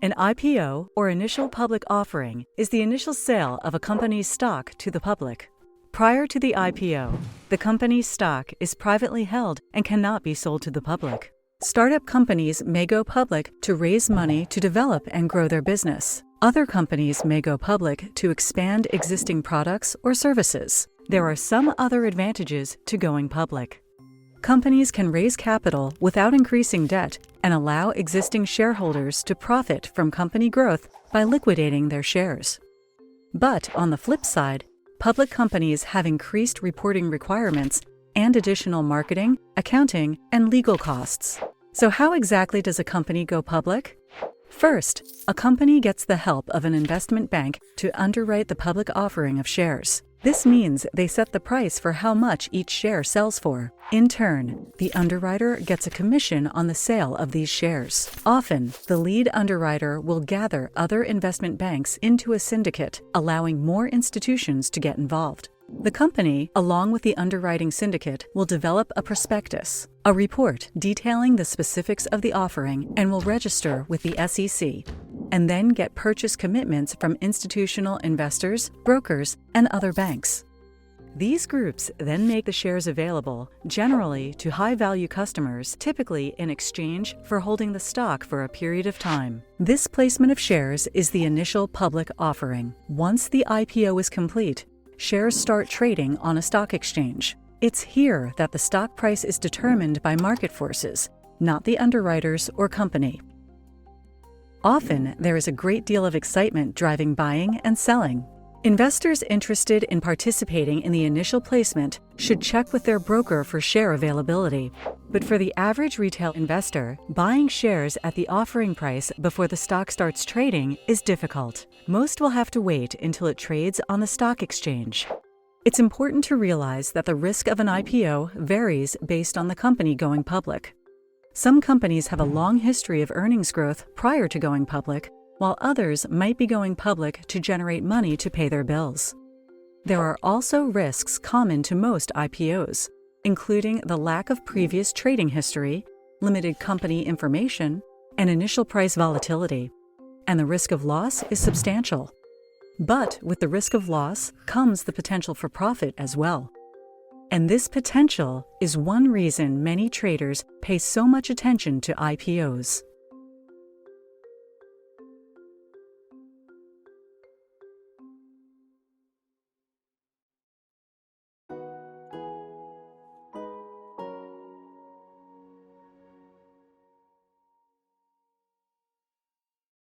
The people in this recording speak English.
An IPO, or initial public offering, is the initial sale of a company's stock to the public. Prior to the IPO, the company's stock is privately held and cannot be sold to the public. Startup companies may go public to raise money to develop and grow their business. Other companies may go public to expand existing products or services. There are some other advantages to going public. Companies can raise capital without increasing debt and allow existing shareholders to profit from company growth by liquidating their shares. But on the flip side, public companies have increased reporting requirements and additional marketing, accounting, and legal costs. So how exactly does a company go public? First, a company gets the help of an investment bank to underwrite the public offering of shares. This means they set the price for how much each share sells for. In turn, the underwriter gets a commission on the sale of these shares. Often, the lead underwriter will gather other investment banks into a syndicate, allowing more institutions to get involved. The company, along with the underwriting syndicate, will develop a prospectus, a report detailing the specifics of the offering, and will register with the SEC, and then get purchase commitments from institutional investors, brokers, and other banks. These groups then make the shares available, generally to high-value customers, typically in exchange for holding the stock for a period of time. This placement of shares is the initial public offering. Once the IPO is complete, shares start trading on a stock exchange. It's here that the stock price is determined by market forces, not the underwriters or company. Often, there is a great deal of excitement driving buying and selling. Investors interested in participating in the initial placement should check with their broker for share availability. But for the average retail investor, buying shares at the offering price before the stock starts trading is difficult. Most will have to wait until it trades on the stock exchange. It's important to realize that the risk of an IPO varies based on the company going public. Some companies have a long history of earnings growth prior to going public, while others might be going public to generate money to pay their bills. There are also risks common to most IPOs, including the lack of previous trading history, limited company information, and initial price volatility. And the risk of loss is substantial. But with the risk of loss comes the potential for profit as well. And this potential is one reason many traders pay so much attention to IPOs.